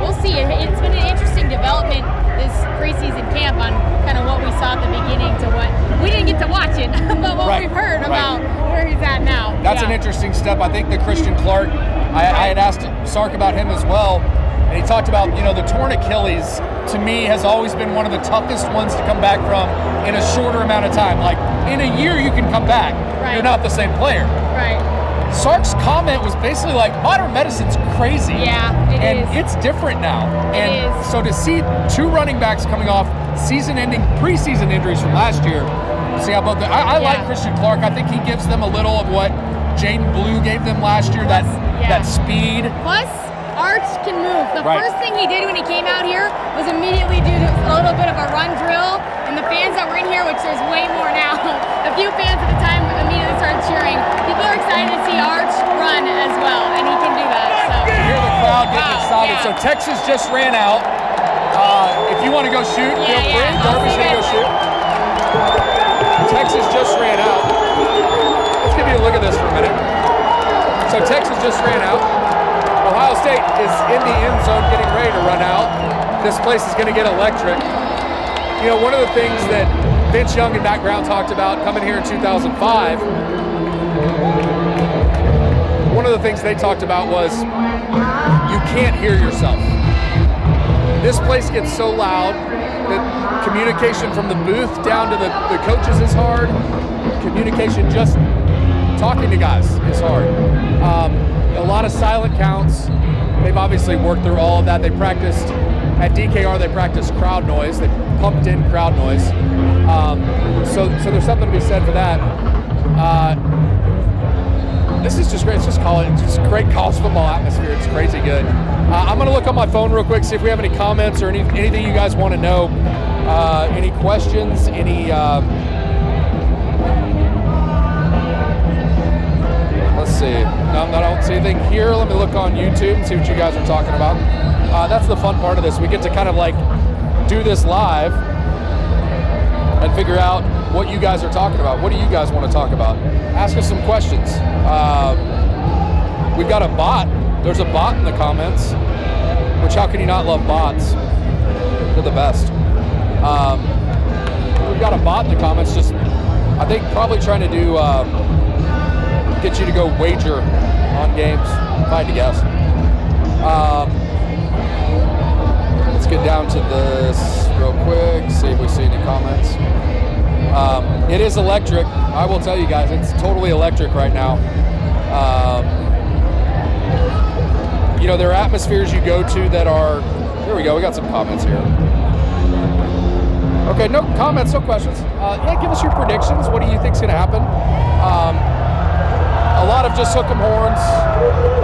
we'll see. It's been an interesting development this preseason camp on kind of what we saw at the beginning to what we didn't get to watch it, but what we've heard about where he's at now. That's an interesting step. I think the Christian Clark, I had asked Sark about him as well, and he talked about, the torn Achilles, to me, has always been one of the toughest ones to come back from in a shorter amount of time. Like, in a year you can come back. You're not the same player. Right. Sark's comment was basically like, modern medicine's crazy. Yeah, it is. And it's different now. It is. So to see two running backs coming off season-ending, preseason injuries from last year, see how both I like Christian Clark. I think he gives them a little of what Jaden Blue gave them last year, that speed. Plus, Arch can move. The first thing he did when he came out here was immediately do a little bit of a run drill, and the fans that were in here, which there's way more now, a few fans at the time immediately started cheering. People are excited to see Arch run as well, and he can do that. So. You hear the crowd getting excited. So Texas just ran out. If you want to go shoot, feel free. Darby's going to go shoot. Texas just ran out. Let's give you a look at this for a minute. So Texas just ran out. Ohio State is in the end zone getting ready to run out. This place is going to get electric. One of the things that Vince Young and Matt Brown talked about coming here in 2005, one of the things they talked about was you can't hear yourself. This place gets so loud that communication from the booth down to the coaches is hard. Communication just talking to guys is hard. A lot of silent counts. They've obviously worked through all of that. They practiced at DKR. They practiced crowd noise. They pumped in crowd noise. So there's something to be said for that. This is just great. It's just great college football atmosphere. It's crazy good. I'm going to look on my phone real quick, see if we have any comments or anything you guys want to know. Any questions? Let's see. No, I don't see anything here. Let me look on YouTube and see what you guys are talking about. That's the fun part of this. We get to kind of like do this live and figure out what you guys are talking about. What do you guys want to talk about? Ask us some questions. We've got a bot. There's a bot in the comments, which how can you not love bots? They're the best. We've got a bot in the comments, just I think probably trying to do get you to go wager on games, if I had to guess. Let's get down to this real quick, see if we see any comments. It is electric. I will tell you guys, it's totally electric right now. There are atmospheres you go to that are, here we go, we got some comments here. Okay, no comments, no questions. Give us your predictions. What do you think's going to happen? A lot of just hook 'em horns.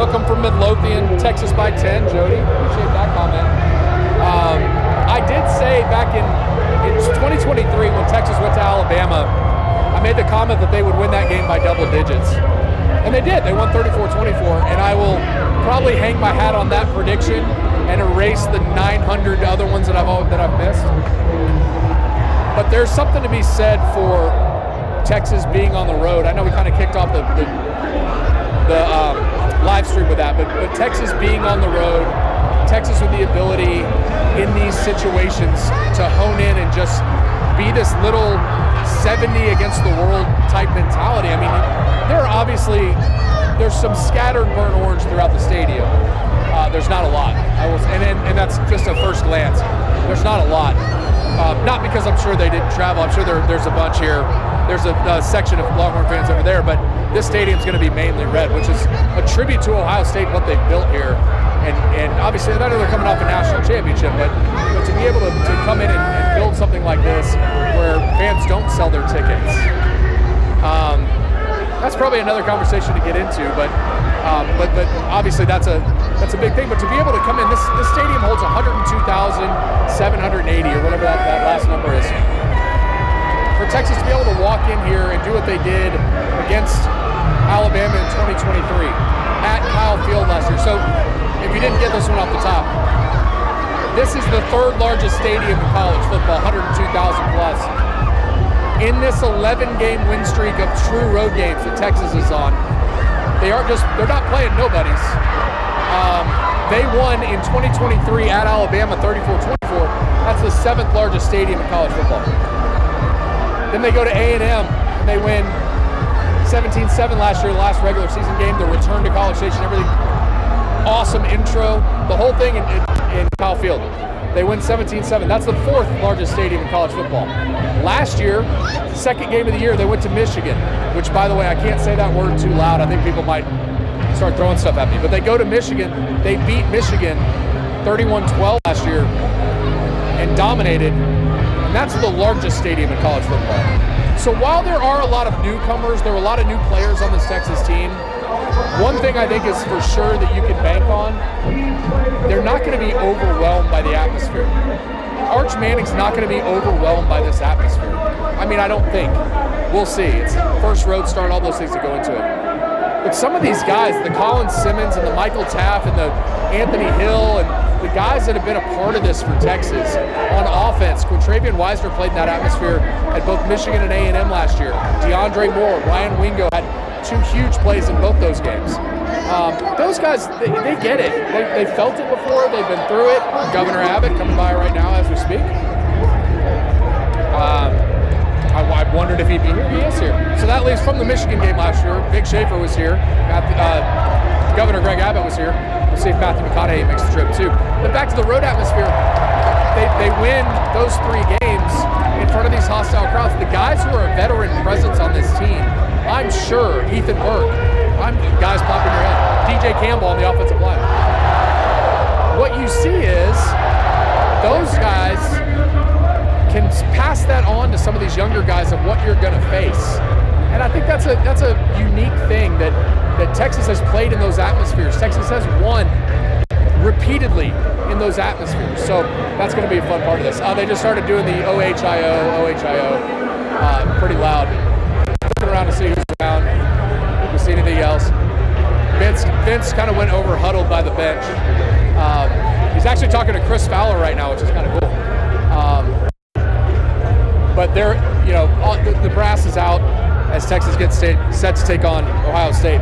Hook 'em from Midlothian, Texas by 10. Jody, appreciate that comment. I did say back in 2023 when Texas went to Alabama, I made the comment that they would win that game by double digits. And they did. They won 34-24. And I will probably hang my hat on that prediction and erase the 900 other ones that I've missed. But there's something to be said for Texas being on the road. I know we kind of kicked off the live stream with that, but Texas being on the road, Texas with the ability in these situations to hone in and just be this little 70 against the world type mentality. I mean, there's some scattered burnt orange throughout the stadium. There's not a lot. And that's just a first glance. There's not a lot. Not because I'm sure they didn't travel. I'm sure there's a bunch here there's a section of Longhorn fans over there, but this stadium's going to be mainly red, which is a tribute to Ohio State, what they've built here. And obviously, I know they're coming off a national championship, but to be able to come in and build something like this where fans don't sell their tickets, that's probably another conversation to get into. But obviously that's a big thing. But to be able to come in, this stadium holds 102,780 or whatever that last number is. For Texas to be able to walk in here and do what they did against Alabama in 2023 at Kyle Field last year. So if you didn't get this one off the top, this is the third largest stadium in college football, 102,000 plus. In this 11-game win streak of true road games that Texas is on, they're not playing nobodies. They won in 2023 at Alabama 34-24. That's the 7th largest stadium in college football. Then they go to A&M and they win 17-7 last year, the last regular season game, the return to College Station, everything. Awesome intro, the whole thing in Kyle Field. They win 17-7. That's the 4th largest stadium in college football. Last year, second game of the year, they went to Michigan, which, by the way, I can't say that word too loud. I think people might start throwing stuff at me. But they go to Michigan. They beat Michigan 31-12 last year and dominated. And that's the largest stadium in college football. So while there are a lot of newcomers, there are a lot of new players on this Texas team, one thing I think is for sure that you can bank on, they're not going to be overwhelmed by the atmosphere. Arch Manning's not going to be overwhelmed by this atmosphere. I mean, I don't think. We'll see. It's first road start, all those things that go into it. But some of these guys, the Colin Simmons and the Michael Taft and the Anthony Hill and the guys that have been a part of this for Texas on offense, Quintravian Wisner played in that atmosphere at both Michigan and A&M last year. DeAndre Moore, Ryan Wingo had 2 huge plays in both those games. Those guys, they get it. They felt it before. They've been through it. Governor Abbott coming by right now as we speak. I wondered if he'd be here. He is here. So that leaves from the Michigan game last year. Vic Schaefer was here. Governor Greg Abbott was here. We'll see if Matthew McConaughey makes the trip too. But back to the road atmosphere. They win those 3 games in front of these hostile crowds. The guys who are a veteran presence on this team, I'm sure, Ethan Burke, guys popping your head, DJ Campbell on the offensive line. What you see is those guys can pass that on to some of these younger guys of what you're going to face. And I think that's a unique thing that Texas has played in those atmospheres. Texas has won repeatedly in those atmospheres. So that's going to be a fun part of this. They just started doing the OHIO, pretty loud. Looking around to see who's around. If we see anything else. Vince kind of went over huddled by the bench. He's actually talking to Chris Fowler right now, which is kind of cool. But they're, the brass is out as Texas gets set to take on Ohio State.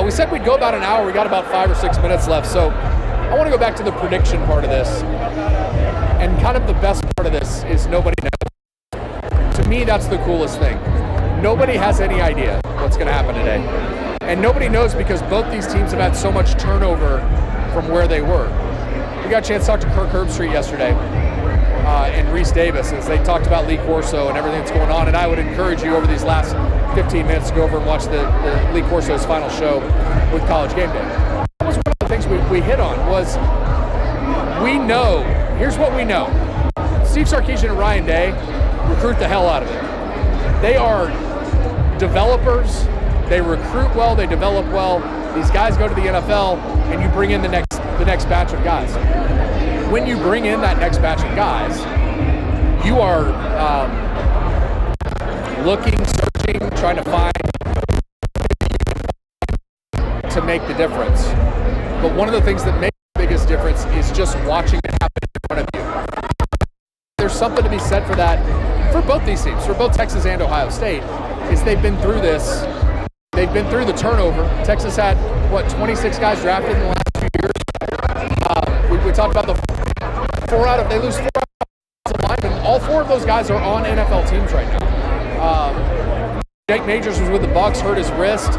We said we'd go about an hour. We got about 5 or 6 minutes left. So I want to go back to the prediction part of this. And kind of the best part of this is nobody knows. To me, that's the coolest thing. Nobody has any idea what's going to happen today. And nobody knows because both these teams have had so much turnover from where they were. We got a chance to talk to Kirk Herbstreit yesterday and Reese Davis as they talked about Lee Corso and everything that's going on. And I would encourage you over these last 15 minutes to go over and watch the Lee Corso's final show with College Game Day. That was one of the things we hit on was we know, here's what we know. Steve Sarkisian and Ryan Day recruit the hell out of it. They are developers. They recruit well. They develop well. These guys go to the NFL, and you bring in the next batch of guys. When you bring in that next batch of guys, you are looking, searching, trying to find to make the difference. But one of the things that makes the biggest difference is just watching it happen in front of you. There's something to be said for that for both these teams, for both Texas and Ohio State, is they've been through this. They've been through the turnover. Texas had, 26 guys drafted in the last 2 years. We talked about they lose 4 out of linemen. All 4 of those guys are on NFL teams right now. Jake Majors was with the Bucks, hurt his wrist.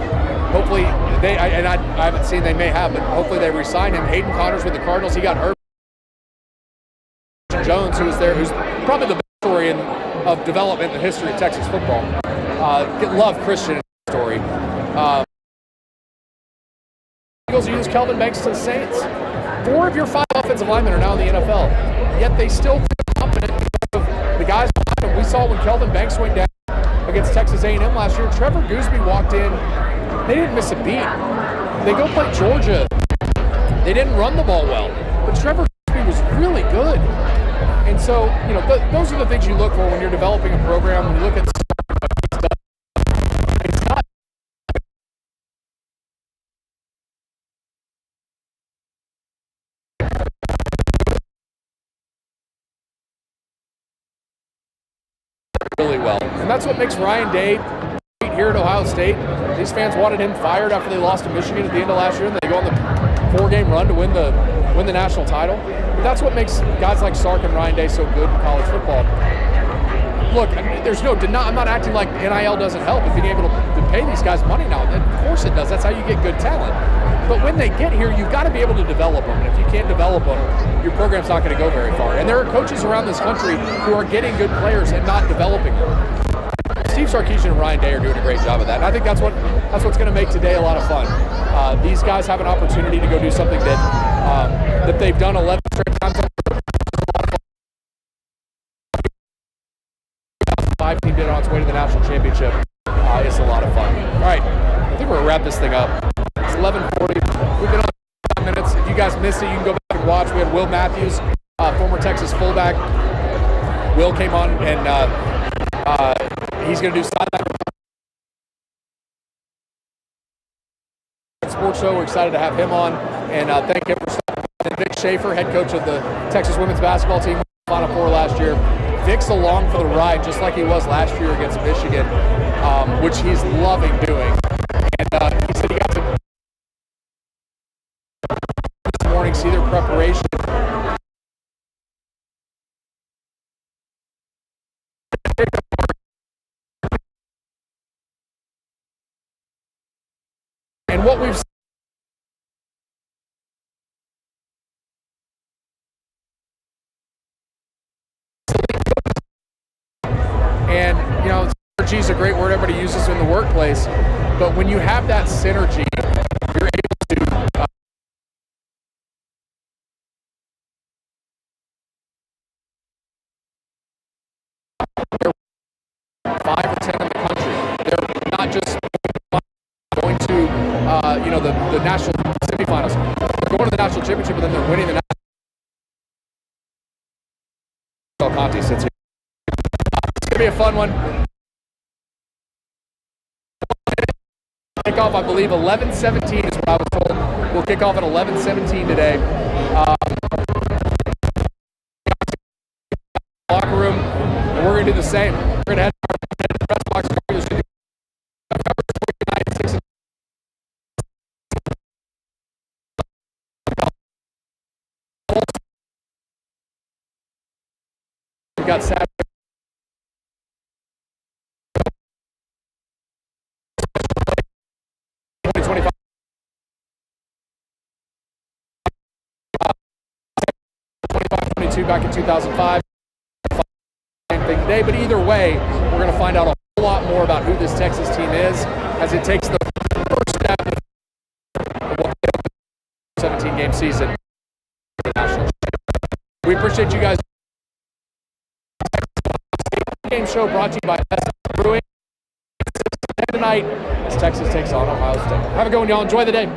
Hopefully, I haven't seen, they may have, but hopefully they re-signed him. Hayden Connors with the Cardinals, he got hurt. Jones, who was there, who's probably the best story of development in the history of Texas football. Love Christian story. Eagles use Kelvin Banks to the Saints. 4 of your 5 offensive linemen are now in the NFL, yet they still feel confident because of the guys behind them. We saw when Kelvin Banks went down against Texas A&M last year, Trevor Gooseby walked in. They didn't miss a beat. They go play Georgia. They didn't run the ball well, but Trevor Gooseby was really good. And so, those are the things you look for when you're developing a program. When you look at it's not really well. And that's what makes Ryan Day great here at Ohio State. These fans wanted him fired after they lost to Michigan at the end of last year, and they go on the 4-game run to win the national title. But that's what makes guys like Sark and Ryan Day so good in college football. Look, there's no I'm not acting like NIL doesn't help in being able to pay these guys money now. Of course it does. That's how you get good talent. But when they get here, you've got to be able to develop them. And if you can't develop them, your program's not going to go very far. And there are coaches around this country who are getting good players and not developing them. Steve Sarkisian and Ryan Day are doing a great job of that. And I think that's what's going to make today a lot of fun. These guys have an opportunity to go do something that they've done 11 straight times. 5 team did on its way to the national championship. It's a lot of fun. All right, I think we're gonna wrap this thing up. It's 11:40. We've been on 5 minutes. If you guys missed it, you can go back and watch. We had Will Matthews, former Texas fullback. Will came on and he's gonna do sideline sports show. We're excited to have him on, and thank him for stopping. And Vic Schaefer, head coach of the Texas women's basketball team, Final Four last year. Vic's along for the ride, just like he was last year against Michigan, which he's loving doing. And he said he got to this morning, see their preparation. And what we've And, synergy is a great word everybody uses in the workplace, but when you have that synergy, you're able to they're 5 or 10 in the country. They're not just going to, the national semifinals. They're going to the national championship, but then they're winning the national. Conti sits here. It's going to be a fun one. Kick off, I believe, 11:17 is what I was told. We'll kick off at 11:17 today. Locker room, and we're going to do the same. We're going to head to the press box. We got Saturday. Back in 2005. Same thing today, but either way, we're going to find out a whole lot more about who this Texas team is as it takes the first step of what the 17-game season. We appreciate you guys. Game show brought to you by Brewing. Tonight, as Texas takes on Ohio State. Have a good one, y'all. Enjoy the day.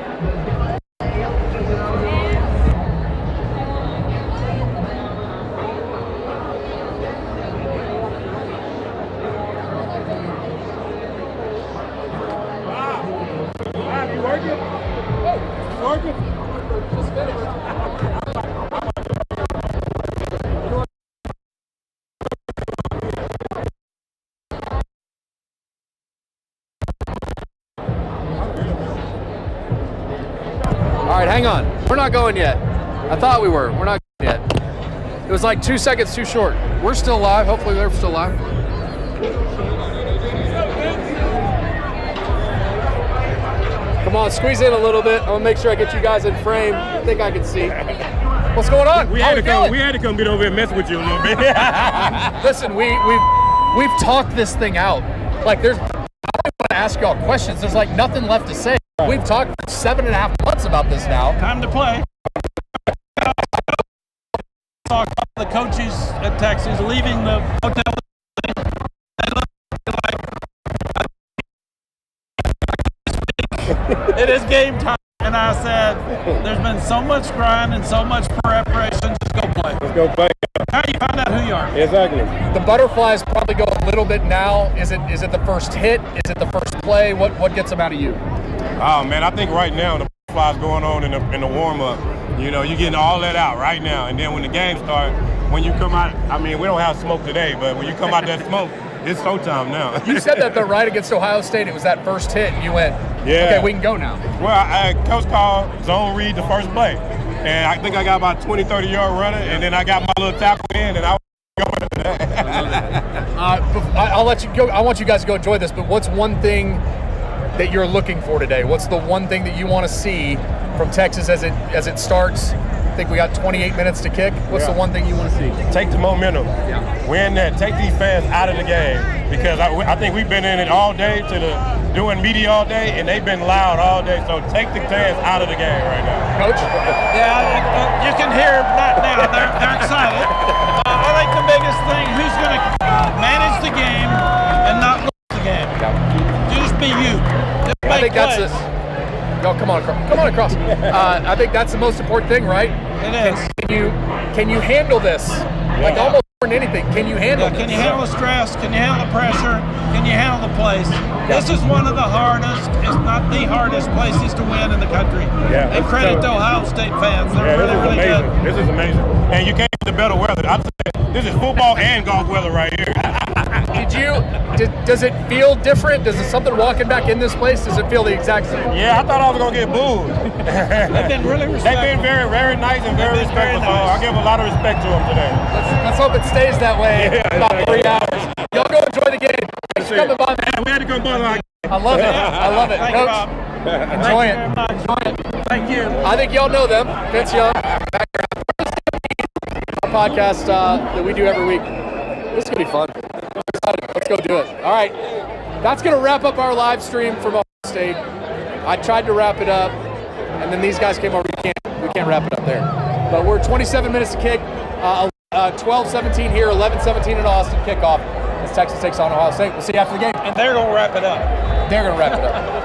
All right, hang on. We're not going yet. I thought we were. We're not going yet. It was like 2 seconds too short. We're still live. Hopefully they're still live. Come on, squeeze in a little bit. I'm gonna make sure I get you guys in frame. I think I can see. What's going on? We had to come get over here and mess with you a little bit. Listen, we've talked this thing out. Like there's ask y'all questions. There's like nothing left to say. We've talked for 7.5 months about this now. Time to play. Talk about the coaches at Texas leaving the hotel. It is game time, and I said, "There's been so much grind and so much preparation. Just go play. Let's go play. How do you find out who you are?" Exactly. The butterflies probably go a little bit now. Is it the first hit? Is it the first play? What gets them out of you? Oh man, I think right now the flies going on in the warm up. You know, you're getting all that out right now, and then when the game starts, when you come out, I mean, we don't have smoke today, but when you come out that smoke, it's showtime now. You said that right against Ohio State, it was that first hit, and you went, yeah. Okay, we can go now. Well, coach called zone read the first play, and I think I got about 20, 30-yard running, and then I got my little tackle in, and I was going. I'll let you go. I want you guys to go enjoy this, but what's one thing that you're looking for today? What's the one thing that you want to see from Texas as it starts? I think we got 28 minutes to kick. What's the one thing you want to see? Take the momentum. Yeah. Win that. Take these fans out of the game, because I think we've been in it all day doing media all day, and they've been loud all day. So take the fans out of the game right now. Coach? Yeah, you can hear right now. They're excited. I think the biggest thing, who's going to manage the game and not lose the game. Just be you. Just I think make plays. that's it. Yo, come on across. I think that's the most important thing, right? It is. Can you handle this? Like almost more than anything, can you handle this? Can you handle the stress? Can you handle the pressure? Can you handle the place? This is one of the hardest, if not the hardest places to win in the country. Yeah. And credit to Ohio State fans. They're really amazing. good. This is amazing. And you can't get the better weather. I'm saying, this is football and golf weather right here. Does it feel different? Does it something walking back in this place? Does it feel the exact same? Yeah, I thought I was going to get booed. They've been really respectful. They've been very, very nice and very respectful. So I give a lot of respect to them today. Let's hope it stays that way about 3 hours. Y'all go enjoy the game. Thanks for coming by, man. Yeah, we had to come by. I love it. I love it. Thank Coach, you, Rob. enjoy it. Enjoy it. Thank you. I think y'all know them. Vince Young, a podcast that we do every week. This is going to be fun. I'm excited. Let's go do it. All right. That's going to wrap up our live stream from Ohio State. I tried to wrap it up, and then these guys came over. We can't wrap it up there. But we're 27 minutes to kick. 12-17 here, 11-17 in Austin kickoff as Texas takes on Ohio State. We'll see you after the game. And they're going to wrap it up. They're going to wrap it up.